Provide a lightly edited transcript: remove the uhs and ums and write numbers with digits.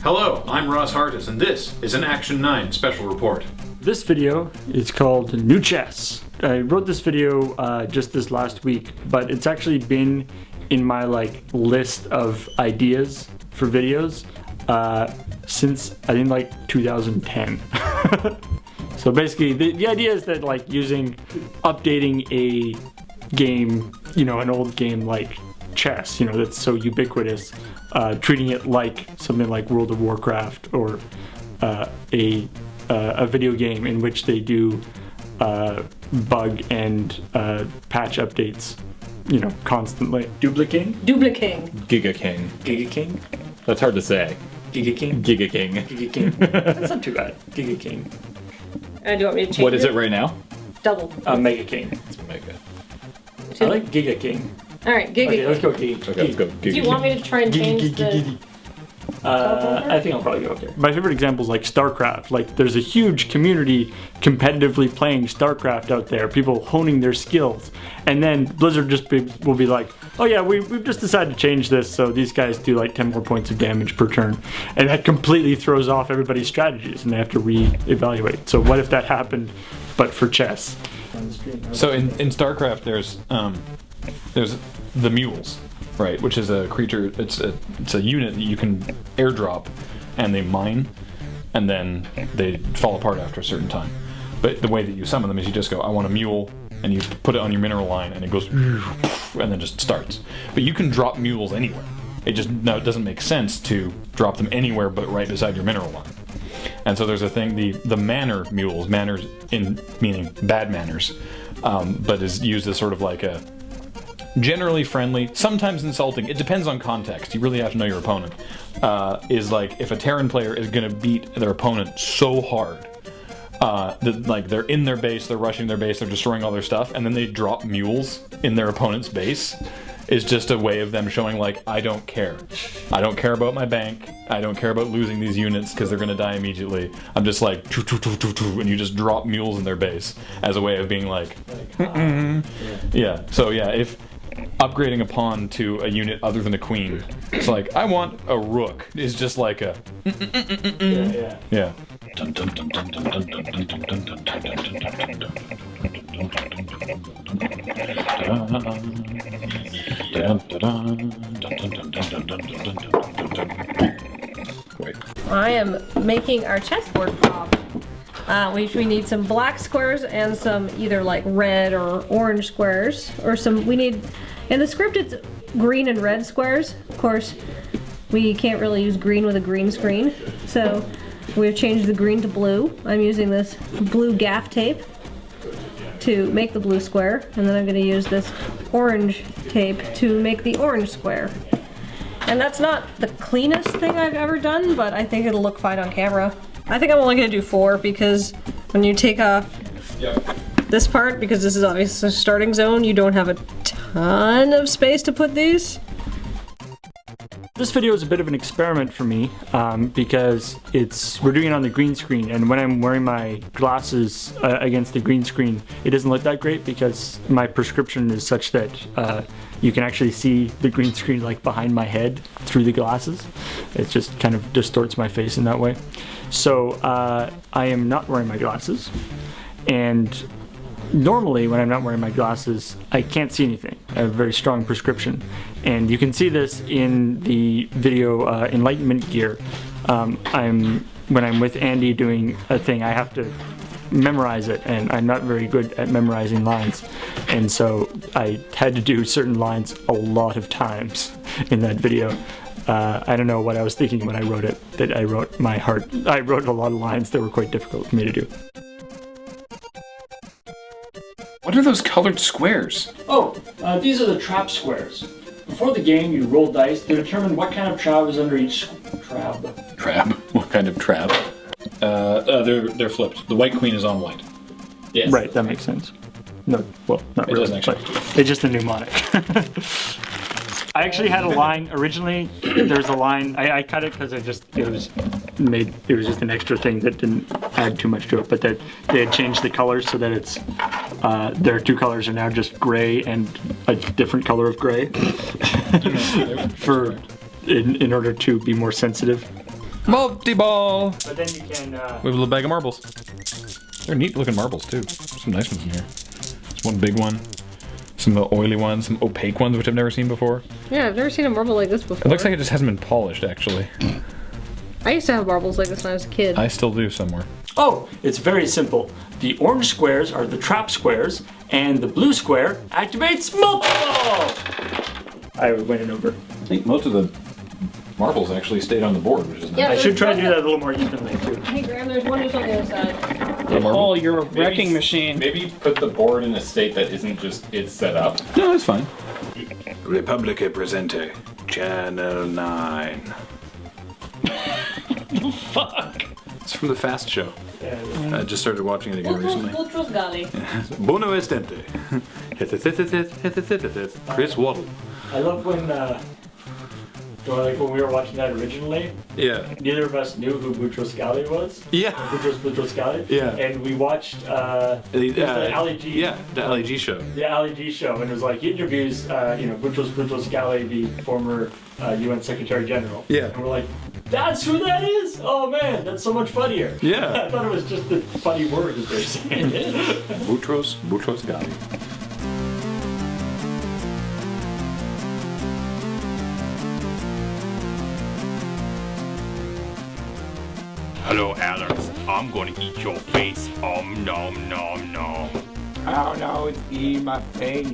Hello, I'm Ross Hartis, and this is an Action 9 special report. This video is called New Chess. I wrote this video just this last week, but it's actually been in my list of ideas for videos since I think 2010. So basically the idea is that updating a game, an old game like chess, that's so ubiquitous, treating it like something like World of Warcraft or a video game in which they do bug and patch updates, constantly. Duplicating? Giga King. That's hard to say. Giga King. That's not too bad. Giga King. Do you want me to change What is it right now? Double. Mega King. It's Mega. I like Giga King. Alright, Giga Okay, King. let's go Giga. Okay, let's go. Do you want me to try and change the... I think I'll probably go okay. My favorite example is StarCraft. There's a huge community competitively playing StarCraft out there, people honing their skills. And then Blizzard will be like, oh yeah, we've just decided to change this, so these guys do 10 more points of damage per turn. And that completely throws off everybody's strategies, and they have to re-evaluate. So what if that happened, but for chess? So in StarCraft, there's the mules, right? Which is a creature. It's a unit that you can airdrop, and they mine, and then they fall apart after a certain time. But the way that you summon them is you just go, I want a mule, and you put it on your mineral line, and it goes, and then just starts. But you can drop mules anywhere. It doesn't make sense to drop them anywhere but right beside your mineral line. And so there's a thing, the manor mules, manners in meaning bad manners, but is used as sort of like a generally friendly, sometimes insulting, it depends on context, you really have to know your opponent, is if a Terran player is going to beat their opponent so hard that they're in their base, they're rushing their base, they're destroying all their stuff, and then they drop mules in their opponent's base, is just a way of them showing I don't care. I don't care about my bank, I don't care about losing these units because they're going to die immediately. I'm just and you just drop mules in their base as a way of being yeah. So yeah, if upgrading a pawn to a unit other than a queen, it's I want a rook, is just a yeah. I am making our chessboard prop. We need some black squares and some either red or orange squares, or we need, in the script it's green and red squares. Of course, we can't really use green with a green screen, so we've changed the green to blue. I'm using this blue gaff tape to make the blue square, and then I'm going to use this orange tape to make the orange square. And that's not the cleanest thing I've ever done, but I think it'll look fine on camera. I think I'm only going to do 4 because when you take off this part, because this is obviously a starting zone, you don't have a ton of space to put these. This video is a bit of an experiment for me because we're doing it on the green screen, and when I'm wearing my glasses against the green screen, it doesn't look that great because my prescription is such that you can actually see the green screen behind my head through the glasses. It just kind of distorts my face in that way. So I am not wearing my glasses, and normally when I'm not wearing my glasses, I can't see anything. I have a very strong prescription, and you can see this in the video Enlightenment Gear. When I'm with Andy doing a thing, I have to memorize it, and I'm not very good at memorizing lines, and so I had to do certain lines a lot of times in that video. I don't know what I was thinking when I wrote it, that I wrote a lot of lines that were quite difficult for me to do. What are those colored squares? Oh, these are the trap squares. Before the game, you roll dice to determine what kind of trap is under each trap. Trap? What kind of trap? They're flipped. The white queen is on white. Yes. Right, that makes sense. No, well, not really. It doesn't actually. It's just a mnemonic. I actually had a line originally. There's a line. I cut it because it was just an extra thing that didn't add too much to it. But that they had changed the colors so that it's their two colors are now just gray and a different color of gray, in order to be more sensitive. Multi-ball! But then you can, We have a little bag of marbles. They're neat looking marbles too. Some nice ones in here. There's one big one. Some oily ones, some opaque ones which I've never seen before. Yeah, I've never seen a marble like this before. It looks like it just hasn't been polished actually. I used to have marbles like this when I was a kid. I still do somewhere. oh, it's very simple. The orange squares are the trap squares, and the blue square activates multi-ball! I went it over. I think most of the marbles actually stayed on the board, which is nice. Yeah. I should try to do that a little more evenly too. Hey, Graham, there's one just on the other side. Oh, you're a wrecking machine. Maybe put the board in a state that isn't just it's set up. No, that's fine. Republica Presente, Channel 9. Fuck. It's from the Fast Show. I just started watching it again recently. Ultros Gali. Bono estente. Chris Waddle. I love when, like when we were watching that originally, Yeah. neither of us knew who Boutros Ghali was. Yeah. Boutros Ghali. Yeah. And we watched the Ali G. Yeah, the Ali G show. The Ali G show, and it was like he interviews, Boutros Ghali, the former UN Secretary General. Yeah. And we're like, that's who that is? Oh man, that's so much funnier. Yeah. I thought it was just a funny word that they're saying. Boutros Ghali. Hello, Alex. I'm gonna eat your face. Nom nom nom. Oh no, it's eating my face.